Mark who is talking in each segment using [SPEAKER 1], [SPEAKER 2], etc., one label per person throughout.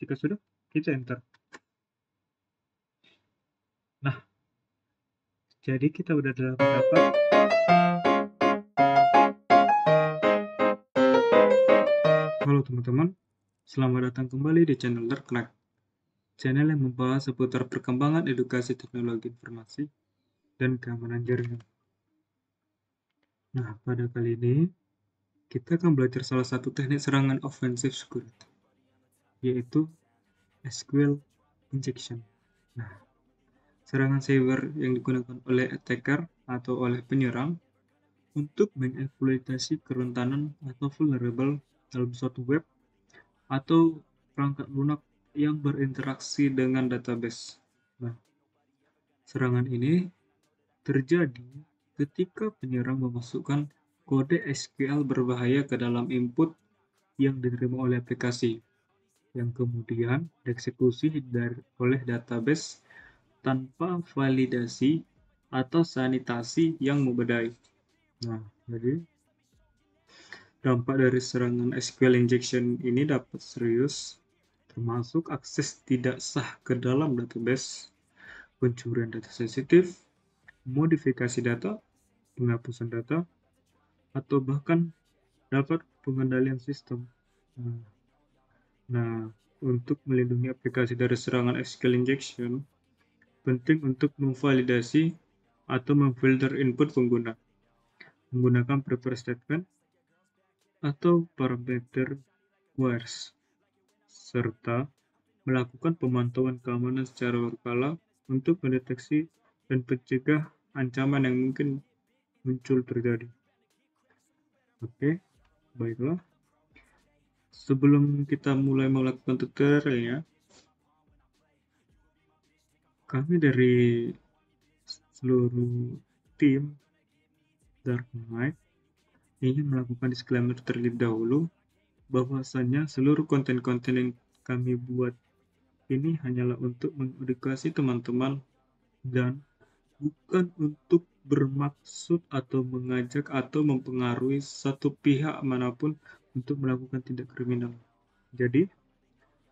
[SPEAKER 1] Jika sudah, kita enter. Nah, jadi kita udah dapat. Halo teman-teman, selamat datang kembali di channel Terknak, channel yang membahas seputar perkembangan edukasi teknologi informasi dan keamanan jaringan. Nah, pada kali ini, kita akan belajar salah satu teknik serangan offensive security, yaitu SQL injection. Nah, serangan cyber yang digunakan oleh attacker atau oleh penyerang untuk mengeksploitasi kerentanan atau vulnerable dalam suatu web atau perangkat lunak yang berinteraksi dengan database. Nah, serangan ini terjadi ketika penyerang memasukkan kode SQL berbahaya ke dalam input yang diterima oleh aplikasi, yang kemudian dieksekusi oleh database tanpa validasi atau sanitasi yang memadai. Nah, jadi dampak dari serangan SQL injection ini dapat serius, termasuk akses tidak sah ke dalam database, pencurian data sensitif, modifikasi data, penghapusan data, atau bahkan dapat pengendalian sistem. Nah, untuk melindungi aplikasi dari serangan SQL injection, penting untuk memvalidasi atau memfilter input pengguna, menggunakan prepare statement atau parameter wires, serta melakukan pemantauan keamanan secara berkala untuk mendeteksi dan mencegah ancaman yang mungkin muncul terjadi. Oke, baiklah. Sebelum kita mulai melakukan tutorialnya, kami dari seluruh tim Dark Knight ingin melakukan disclaimer terlebih dahulu bahwasannya seluruh konten-konten yang kami buat ini hanyalah untuk mengedukasi teman-teman dan bukan untuk bermaksud atau mengajak atau mempengaruhi satu pihak manapun untuk melakukan tindak kriminal. Jadi,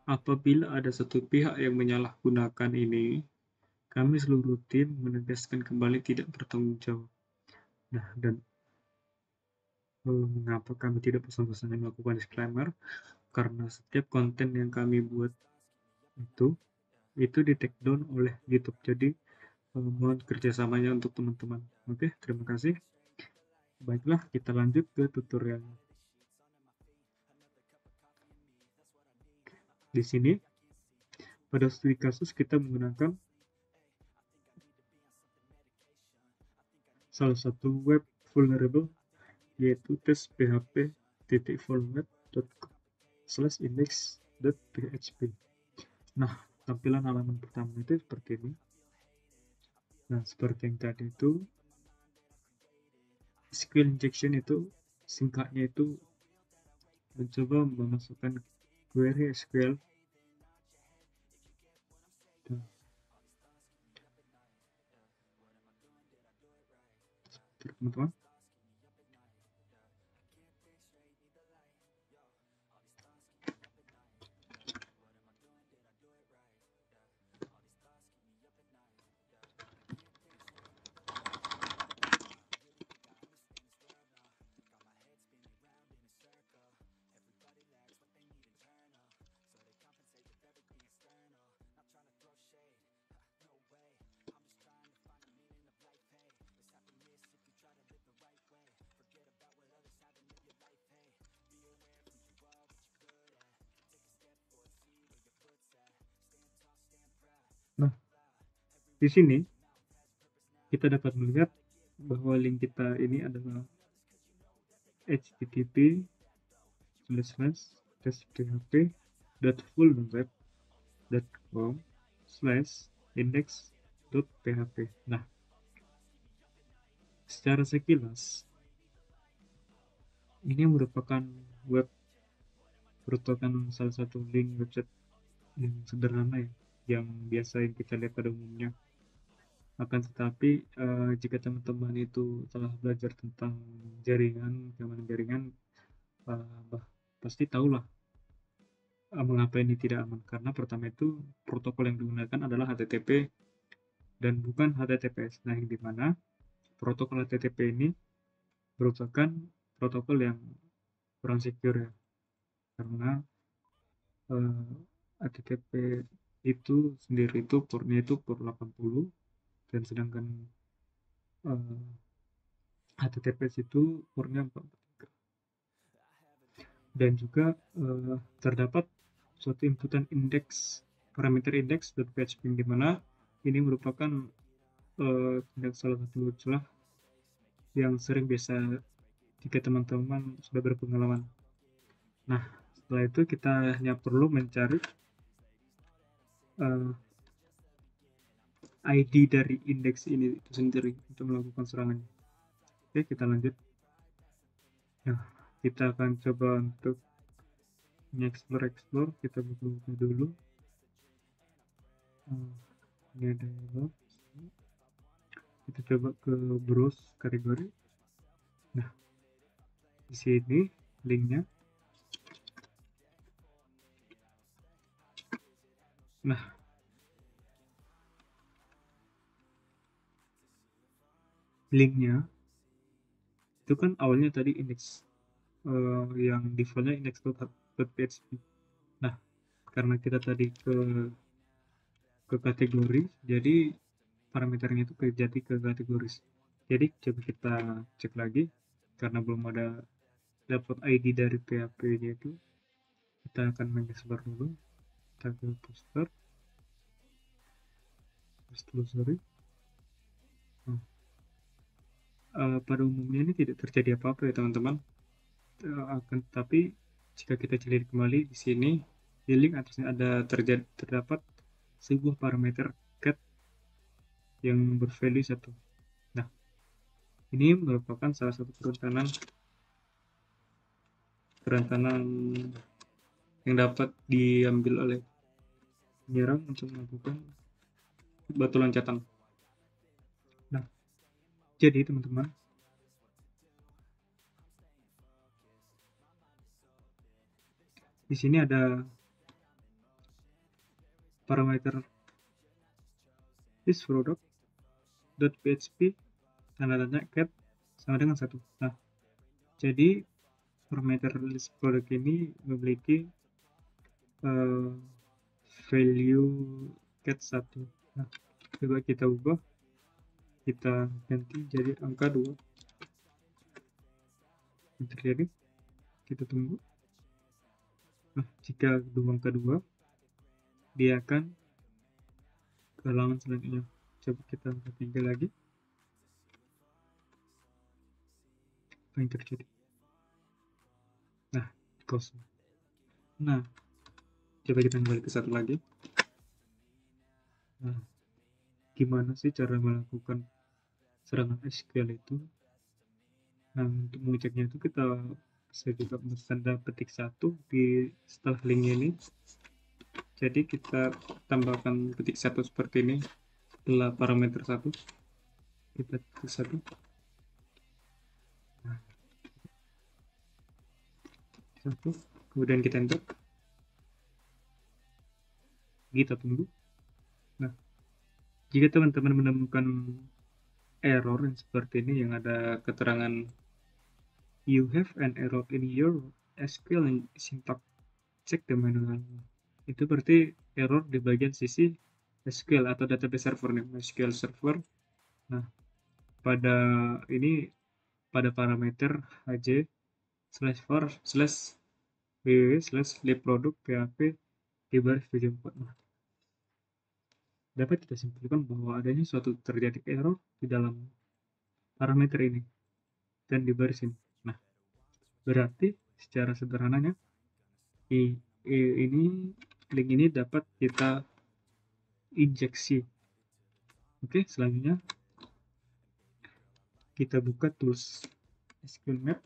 [SPEAKER 1] apabila ada satu pihak yang menyalahgunakan ini, kami seluruh tim menegaskan kembali tidak bertanggung jawab. Nah, dan mengapa kami tidak pesan-pesannya melakukan disclaimer? Karena setiap konten yang kami buat itu di take down oleh YouTube. Jadi, mohon kerjasamanya untuk teman-teman. Oke, terima kasih. Baiklah, kita lanjut ke tutorialnya. Di sini, pada studi kasus kita menggunakan salah satu web vulnerable, yaitu test.php.vulnerweb.com/index.php. Nah, tampilan halaman pertama itu seperti ini. Nah, seperti yang tadi itu, SQL injection itu singkatnya itu mencoba memasukkan query SQL teman-teman. Nah, di sini kita dapat melihat bahwa link kita ini adalah http://testphp.com/index.php. Nah, secara sekilas ini merupakan salah satu link website yang sederhana ya, yang biasa yang kita lihat pada umumnya. Akan tetapi jika teman-teman itu telah belajar tentang jaringan, keamanan jaringan, pasti tahulah Mengapa ini tidak aman? Karena pertama itu protokol yang digunakan adalah HTTP dan bukan HTTPS. Nah, yang dimana protokol HTTP ini merupakan protokol yang kurang secure ya, karena HTTP itu sendiri itu portnya itu port 80, dan sedangkan HTTPS itu portnya 443. Dan juga terdapat suatu inputan indeks, parameter index.php, di mana ini merupakan salah satu celah yang sering biasa jika teman-teman sudah berpengalaman. Nah, setelah itu kita hanya perlu mencari ID dari indeks ini itu sendiri untuk melakukan serangannya. Oke, kita lanjut. Nah, kita akan coba untuk explore. Kita buka dulu. Ini ada log. Kita coba ke browse kategori. Nah, di sini linknya. Nah, linknya itu kan awalnya tadi indeks yang defaultnya index.php. Nah, karena kita tadi ke kategori, jadi parameternya itu jadi ke kategoris. Jadi coba kita cek lagi, karena belum ada dapat ID dari PHP nya itu, kita akan mengeksplor dulu. Kita ke poster sorry. Pada umumnya ini tidak terjadi apa-apa ya teman-teman, tapi jika kita cari kembali di sini, di link atasnya ada terdapat sebuah parameter get yang bervalue 1. Nah, ini merupakan salah satu kerentanan yang dapat diambil oleh penyerang untuk melakukan batu loncatan. Nah, jadi teman-teman, di sini ada parameter this product.php tanda cat sama dengan 1. Nah, jadi parameter list product ini memiliki value cat 1. Nah, coba kita ubah, kita ganti jadi angka 2. Yang terjadi, kita tunggu. Nah, jika angka 2, dia akan ke halaman selanjutnya. Coba kita angka 3 lagi. Apa yang terjadi? Nah, kosong. Nah, coba kita kembali ke satu lagi. Nah, gimana sih cara melakukan serangan SQL itu? Nah, untuk mengeceknya itu kita bisa juga tanda petik 1 di setelah link ini. Jadi kita tambahkan petik 1 seperti ini setelah parameter 1. Kita ketik 1. Nah, 1. Kemudian kita enter. Kita tunggu. Nah, jika teman-teman menemukan error yang seperti ini, yang ada keterangan you have an error in your SQL syntax, check the manual. Itu berarti error di bagian sisi SQL atau database server nih, SQL server. Nah, pada parameter hj /var /www/libproduct php di baris 74. Nah, dapat kita simpulkan bahwa adanya suatu terjadi error di dalam parameter ini dan di baris ini. Nah, berarti secara sederhananya ini link ini dapat kita injeksi. Oke, selanjutnya kita buka tools SQL Map.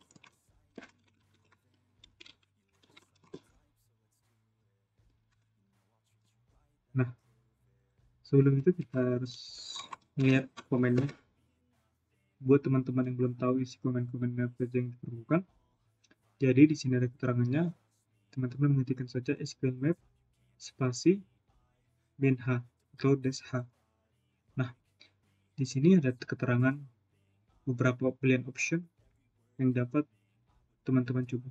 [SPEAKER 1] Nah, sebelum itu kita harus lihat komennya. Buat teman-teman yang belum tahu isi komen-komen apa yang diperlukan, jadi di sini ada keterangannya, teman-teman mengetikkan saja SQL map spasi min h atau dash h. Nah, di sini ada keterangan beberapa pilihan option yang dapat teman-teman coba.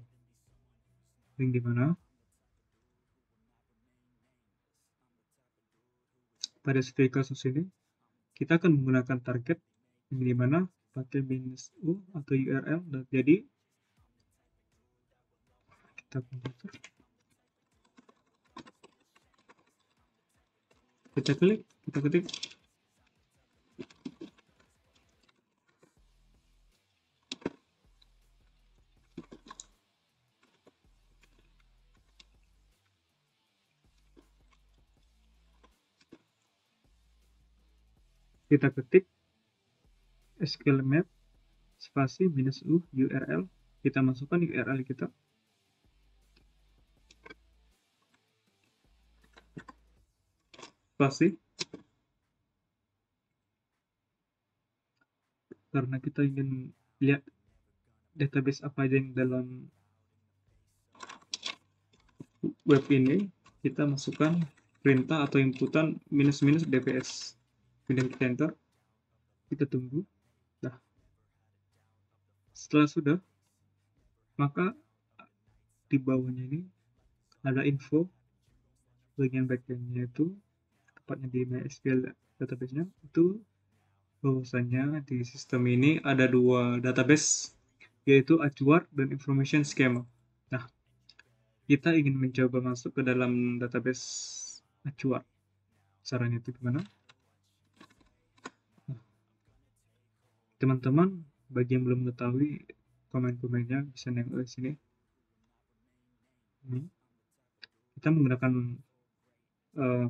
[SPEAKER 1] Yang dimana pada studi kasus ini kita akan menggunakan target yang dimana pakai -u atau URL. Dan jadi kita komputer, kita klik, kita ketik SQL map spasi -u URL, kita masukkan URL kita, spasi, karena kita ingin lihat database apa aja yang dalam web ini, kita masukkan perintah atau inputan -dps, kemudian kita enter, kita tunggu. Nah, setelah sudah, maka di bawahnya ini ada info bagian backend-nya, itu tepatnya di MySQL database-nya, itu bahwasanya di sistem ini ada dua database, yaitu Achuar dan Information Schema. Nah, kita ingin mencoba masuk ke dalam database Achuar. Caranya itu gimana? Nah, teman-teman, bagi yang belum mengetahui, komen-komennya bisa nengok di sini. Ini kita menggunakan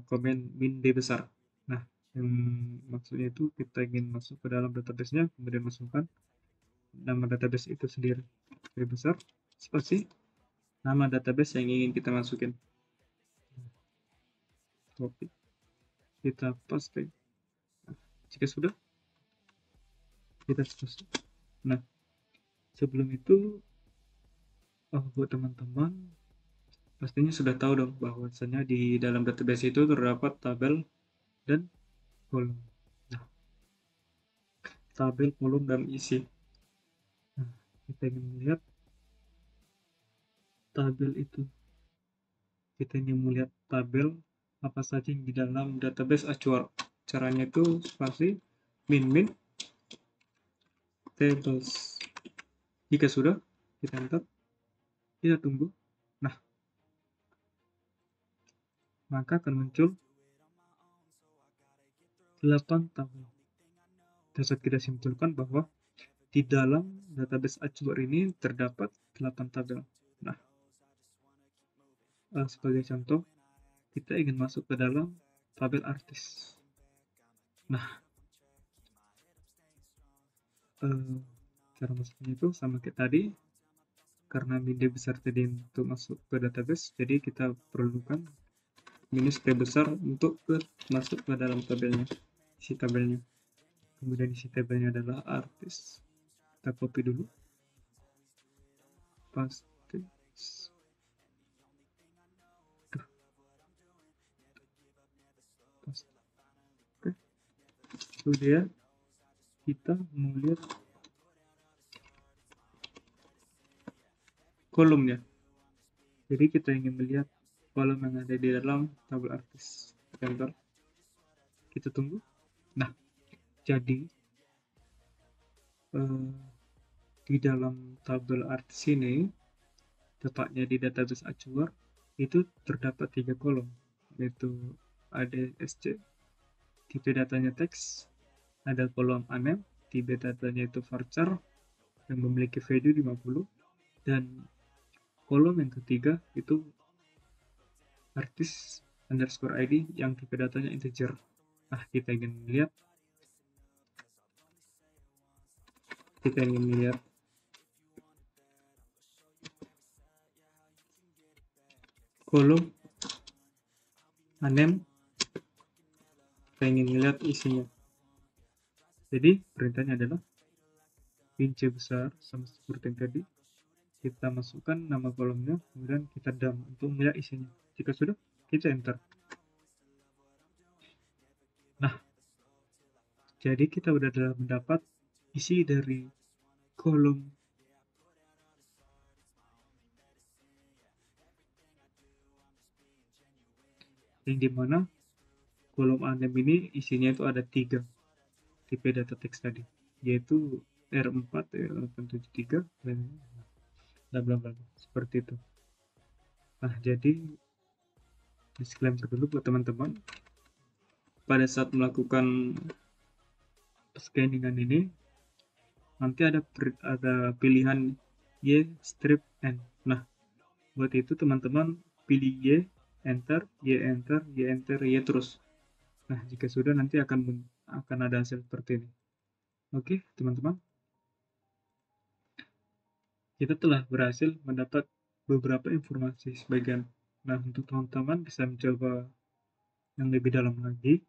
[SPEAKER 1] komen min d besar. Nah, yang maksudnya itu kita ingin masuk ke dalam database-nya, kemudian masukkan nama database itu sendiri, d besar spasi nama database yang ingin kita masukin, copy, kita paste. Nah, jika sudah, kita selesai. Nah, sebelum itu buat teman-teman pastinya sudah tahu dong bahwasanya di dalam database itu terdapat tabel dan kolom. Nah, tabel, kolom, dan isi. Nah, kita ingin melihat tabel itu. Kita ingin melihat tabel apa saja yang di dalam database Achuar. Caranya itu spasi min tables. Jika sudah, kita enter, kita tunggu. Nah, maka akan muncul 8 tabel. Dapat kita simpulkan bahwa di dalam database Achuar ini terdapat 8 tabel. Nah, sebagai contoh, kita ingin masuk ke dalam tabel artis. Nah, cara masuknya itu sama kayak tadi, karena min d besar tadi untuk masuk ke database, jadi kita perlukan -d besar untuk masuk ke dalam tabelnya, isi tabelnya. Kemudian isi tabelnya adalah artis. Kita copy dulu, paste, paste. Oke, kemudian kita melihat kolomnya. Jadi kita ingin melihat kolom yang ada di dalam tabel artis. Enter, kita tunggu. Nah, jadi di dalam tabel artis ini, tepatnya di database Achuar, itu terdapat 3 kolom, yaitu ADSC, tipe datanya teks, ada kolom ANEM, tipe datanya itu varchar yang memiliki value 50, dan kolom yang ketiga itu artis underscore ID yang tipe datanya integer. Nah, kita ingin melihat kolom ANEM, kita ingin melihat isinya. Jadi perintahnya adalah min c besar sama seperti yang tadi, kita masukkan nama kolomnya, kemudian kita dump untuk melihat isinya. Jika sudah, kita enter. Nah, jadi kita udah mendapat isi dari kolom yang dimana kolom anem ini isinya itu ada 3 tipe data teks tadi, yaitu R4, R873, dan bla bla bla, seperti itu. Nah, jadi disclaimer dulu buat teman-teman, pada saat melakukan scanningan ini nanti ada pilihan Y strip N. Nah, buat itu teman-teman pilih Y, enter, Y enter, Y enter, Y terus. Nah, jika sudah nanti akan ada hasil seperti ini. Oke, teman-teman. Kita telah berhasil mendapat beberapa informasi sebagian. Nah, untuk teman-teman bisa mencoba yang lebih dalam lagi.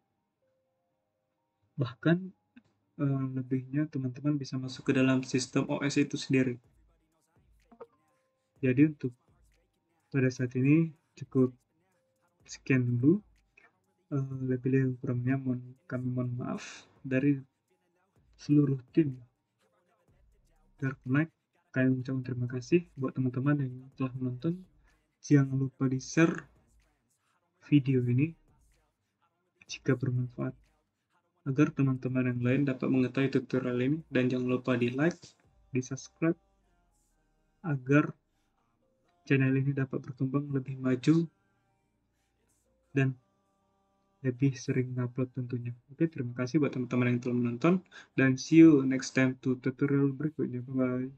[SPEAKER 1] Bahkan lebihnya teman-teman bisa masuk ke dalam sistem OS itu sendiri. Jadi untuk pada saat ini cukup sekian dulu. Lebih dari kurangnya kami mohon maaf dari seluruh tim Dark Knight. Kami ucapkan terima kasih buat teman-teman yang telah menonton. Jangan lupa di share video ini jika bermanfaat, agar teman-teman yang lain dapat mengetahui tutorial ini, dan jangan lupa di like, di subscribe, agar channel ini dapat berkembang lebih maju dan lebih sering upload tentunya. Oke, terima kasih buat teman-teman yang telah menonton, dan see you next time to tutorial berikutnya. Bye bye.